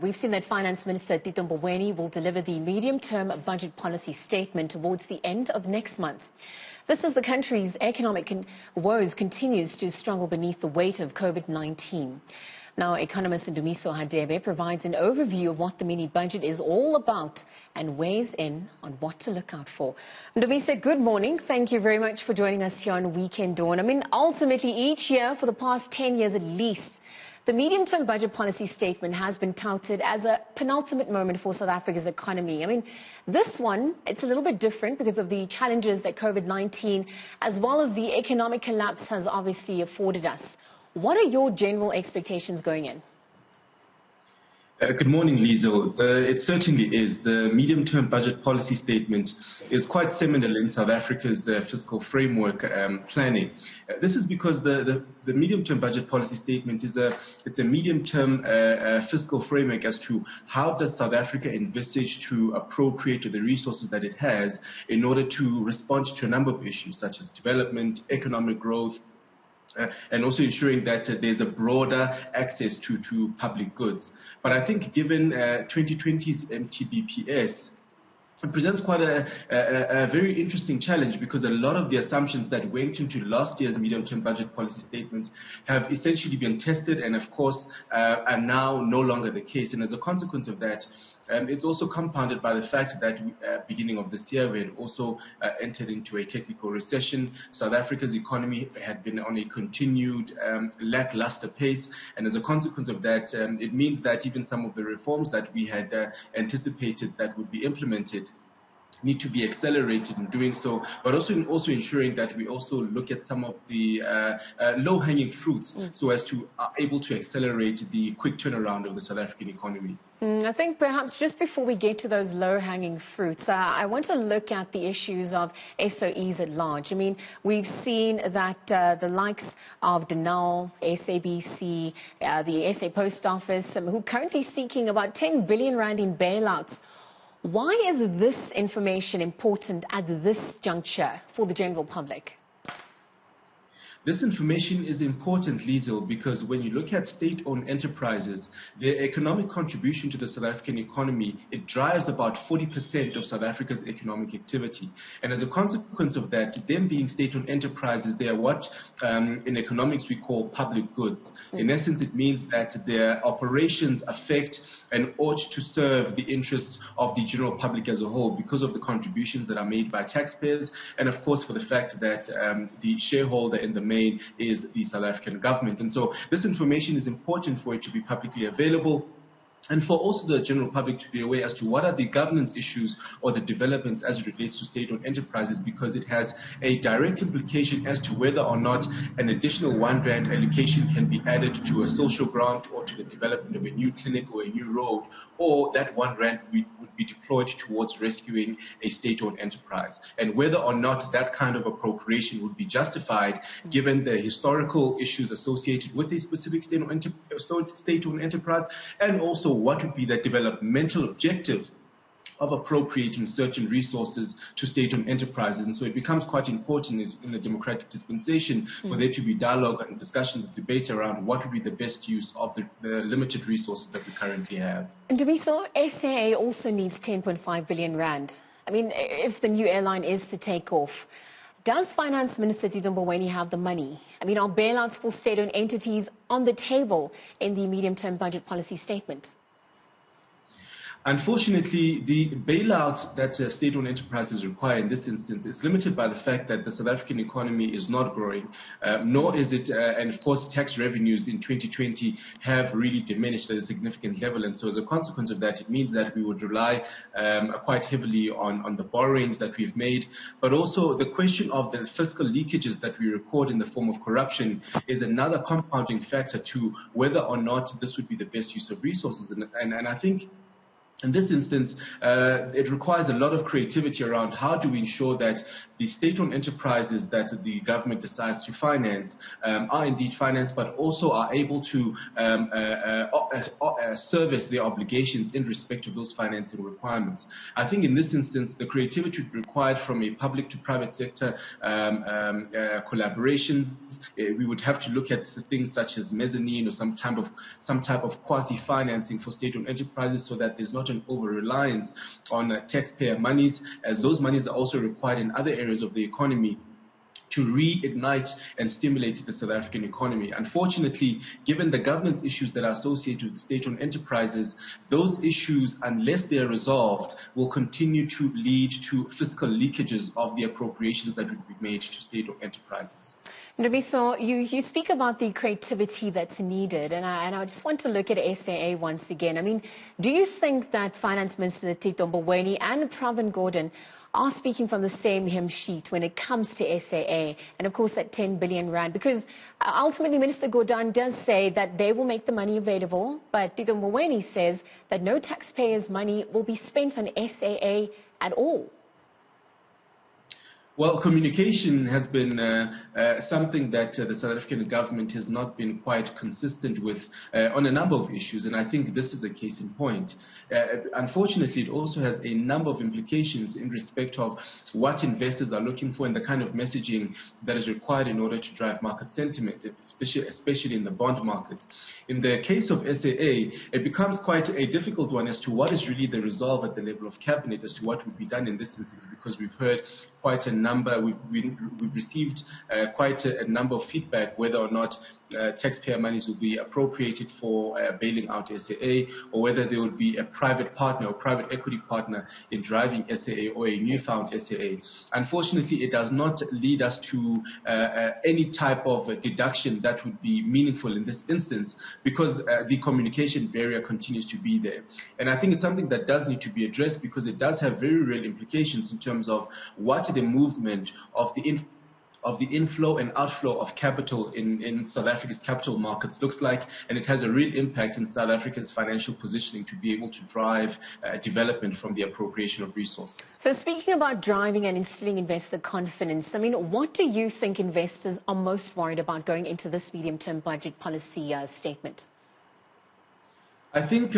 We've seen that Finance Minister Tito Mboweni will deliver the medium-term budget policy statement towards the end of next month. This as the country's economic woes continues to struggle beneath the weight of COVID-19. Now, economist Ndumiso Hadebe provides an overview of what the mini-budget is all about and weighs in on what to look out for. Ndumiso, good morning. Thank you very much for joining us here on Weekend Dawn. I mean, ultimately, each year for the past 10 years at least, the medium-term budget policy statement has been touted as a penultimate moment for South Africa's economy. I mean, this one, it's a little bit different because of the challenges that COVID-19 as well as the economic collapse has obviously afforded us. What are your general expectations going in? Good morning, Lizo. It certainly is. The medium-term budget policy statement is quite seminal in South Africa's fiscal framework planning. This is because the medium-term budget policy statement is it's a medium-term fiscal framework as to how does South Africa envisage to appropriate the resources that it has in order to respond to a number of issues such as development, economic growth, and also ensuring that there's a broader access to public goods. But I think given 2020's MTBPS, it presents quite a very interesting challenge because a lot of the assumptions that went into last year's medium-term budget policy statements have essentially been tested and, of course, are now no longer the case. And as a consequence of that, it's also compounded by the fact that beginning of this year, we had also entered into a technical recession. South Africa's economy had been on a continued lackluster pace. And as a consequence of that, it means that even some of the reforms that we had anticipated that would be implemented need to be accelerated in doing so, but also ensuring that we also look at some of the low-hanging fruits so as to able to accelerate the quick turnaround of the South African economy. I think perhaps just before we get to those low-hanging fruits, I want to look at the issues of SOEs at large. I mean, we've seen that the likes of Denel, SABC, the SA Post Office, who are currently seeking about 10 billion rand in bailouts. Why is this information important at this juncture for the general public? This information is important, Lizo, because when you look at state-owned enterprises, their economic contribution to the South African economy, it drives about 40% of South Africa's economic activity. And as a consequence of that, them being state-owned enterprises, they are what in economics we call public goods. In essence, it means that their operations affect and ought to serve the interests of the general public as a whole because of the contributions that are made by taxpayers and, of course, for the fact that the shareholder in the main is the South African government. And so this information is important for it to be publicly available and for also the general public to be aware as to what are the governance issues or the developments as it relates to state-owned enterprises, because it has a direct implication as to whether or not an additional R1 allocation can be added to a social grant or to the development of a new clinic or a new road, or that R1 would be deployed towards rescuing a state-owned enterprise, and whether or not that kind of appropriation would be justified given the historical issues associated with a specific state-owned enterprise, and also what would be the developmental objective of appropriating certain resources to state-owned enterprises. And so it becomes quite important in the democratic dispensation for there to be dialogue and discussions, debate around what would be the best use of the limited resources that we currently have. And Ndumiso, SAA also needs 10.5 billion rand. I mean, if the new airline is to take off, does Finance Minister Tito Mboweni have the money? I mean, are bailouts for state-owned entities on the table in the medium-term budget policy statement? Unfortunately, the bailouts that state-owned enterprises require in this instance is limited by the fact that the South African economy is not growing, nor is it, and of course, tax revenues in 2020 have really diminished at a significant level. And so as a consequence of that, it means that we would rely quite heavily on the borrowings that we've made. But also the question of the fiscal leakages that we record in the form of corruption is another compounding factor to whether or not this would be the best use of resources. And I think In this instance, it requires a lot of creativity around how do we ensure that the state-owned enterprises that the government decides to finance are indeed financed, but also are able to service their obligations in respect of those financing requirements. I think in this instance, the creativity required from a public to private sector collaborations, we would have to look at things such as mezzanine or some type of quasi-financing for state-owned enterprises, so that there's not an over-reliance on taxpayer monies, as those monies are also required in other areas of the economy to reignite and stimulate the South African economy. Unfortunately, given the governance issues that are associated with state-owned enterprises, those issues, unless they are resolved, will continue to lead to fiscal leakages of the appropriations that would be made to state-owned enterprises. Ndabiso, you speak about the creativity that's needed, and I just want to look at SAA once again. I mean, do you think that Finance Minister Tito Mboweni and Pravin Gordhan are speaking from the same hymn sheet when it comes to SAA and, of course, that 10 billion rand? Because ultimately, Minister Gordhan does say that they will make the money available, but Tito Mboweni says that no taxpayers' money will be spent on SAA at all. Well, communication has been something that the South African government has not been quite consistent with on a number of issues, and I think this is a case in point. Unfortunately, it also has a number of implications in respect of what investors are looking for and the kind of messaging that is required in order to drive market sentiment, especially in the bond markets. In the case of SAA, it becomes quite a difficult one as to what is really the resolve at the level of cabinet as to what would be done in this instance, because we've heard quite a number, we've received quite a number of feedback whether or not taxpayer monies will be appropriated for bailing out SAA, or whether there would be a private partner or private equity partner in driving SAA or a newfound SAA. Unfortunately, it does not lead us to any type of deduction that would be meaningful in this instance, because the communication barrier continues to be there. And I think it's something that does need to be addressed, because it does have very real implications in terms of what the movement of the inflow and outflow of capital in South Africa's capital markets looks like, and it has a real impact in South Africa's financial positioning to be able to drive development from the appropriation of resources. So speaking about driving and instilling investor confidence, I mean, what do you think investors are most worried about going into this medium-term budget policy statement? I think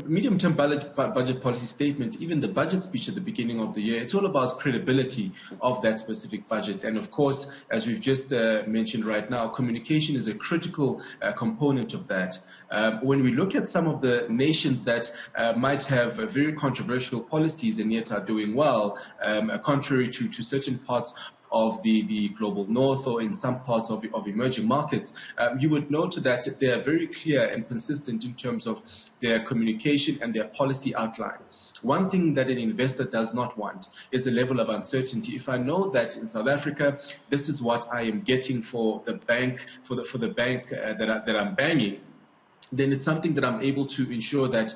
medium-term budget policy statement, even the budget speech at the beginning of the year, it's all about credibility of that specific budget. And of course, as we've just mentioned right now, communication is a critical component of that. When we look at some of the nations that might have very controversial policies and yet are doing well, contrary to certain parts of the global north or in some parts of emerging markets, you would note that they are very clear and consistent in terms of their communication and their policy outline. One thing that an investor does not want is a level of uncertainty. If I know that in South Africa, this is what I am getting for the bank, for the bank that I'm banging, then it's something that I'm able to ensure that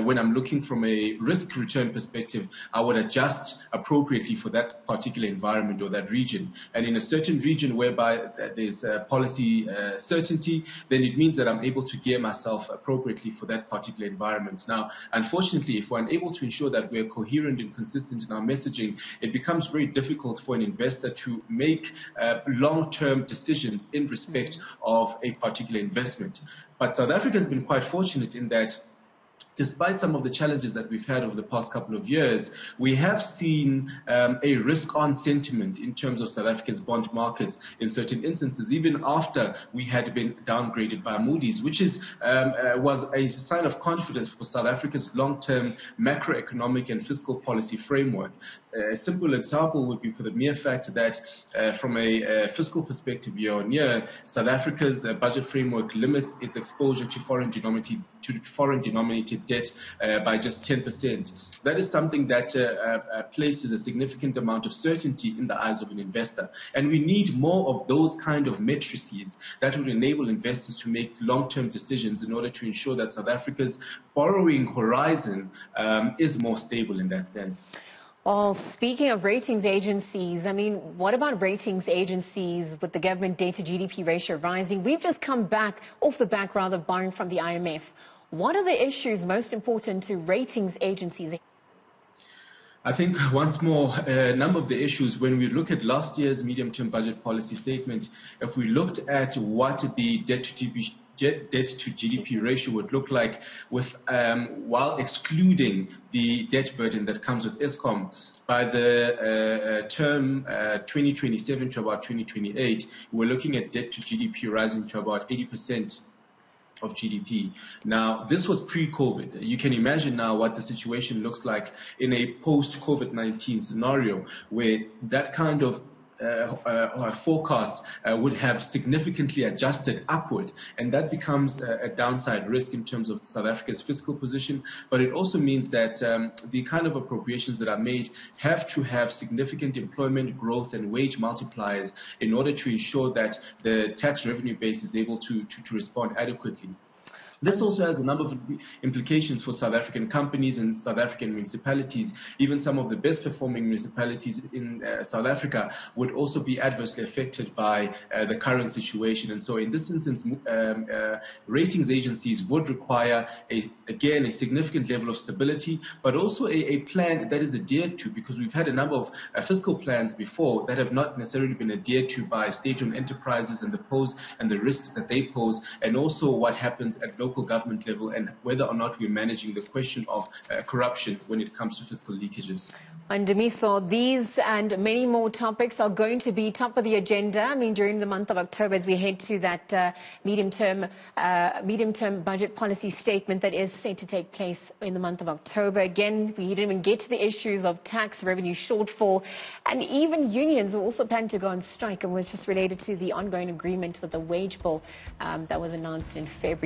when I'm looking from a risk-return perspective, I would adjust appropriately for that particular environment or that region. And in a certain region whereby there's policy certainty, then it means that I'm able to gear myself appropriately for that particular environment. Now, unfortunately, if we're unable to ensure that we're coherent and consistent in our messaging, it becomes very difficult for an investor to make long-term decisions in respect of a particular investment. But South Africa has been quite fortunate in that, despite some of the challenges that we've had over the past couple of years, we have seen a risk-on sentiment in terms of South Africa's bond markets in certain instances, even after we had been downgraded by Moody's, which was a sign of confidence for South Africa's long-term macroeconomic and fiscal policy framework. A simple example would be for the mere fact that from a fiscal perspective year-on-year, South Africa's budget framework limits its exposure to foreign denominated debt by just 10%. That is something that places a significant amount of certainty in the eyes of an investor. And we need more of those kind of matrices that would enable investors to make long-term decisions in order to ensure that South Africa's borrowing horizon is more stable in that sense. Well, speaking of ratings agencies, I mean, what about ratings agencies with the government debt to GDP ratio rising? We've just come back off the back, rather, borrowing from the IMF. What are the issues most important to ratings agencies? I think once more, a number of the issues, when we look at last year's medium-term budget policy statement, if we looked at what the debt to GDP ratio would look like with while excluding the debt burden that comes with Eskom, by the term 2027 to about 2028, we're looking at debt to GDP rising to about 80% of GDP. Now, this was pre-COVID. You can imagine now what the situation looks like in a post-COVID-19 scenario where that kind of forecast would have significantly adjusted upward, and that becomes a downside risk in terms of South Africa's fiscal position. But it also means that the kind of appropriations that are made have to have significant employment growth and wage multipliers in order to ensure that the tax revenue base is able to respond adequately. This also has a number of implications for South African companies and South African municipalities. Even some of the best performing municipalities in South Africa would also be adversely affected by the current situation. And so in this instance, ratings agencies would require, again, a significant level of stability, but also a plan that is adhered to, because we've had a number of fiscal plans before that have not necessarily been adhered to by state-owned enterprises and the risks that they pose, and also what happens at local government level and whether or not we're managing the question of corruption when it comes to fiscal leakages. And Demiso, these and many more topics are going to be top of the agenda. I mean, during the month of October, as we head to that medium-term budget policy statement that is set to take place in the month of October. Again, we didn't even get to the issues of tax revenue shortfall, and even unions are also planning to go on strike, and was just related to the ongoing agreement with the wage bill that was announced in February.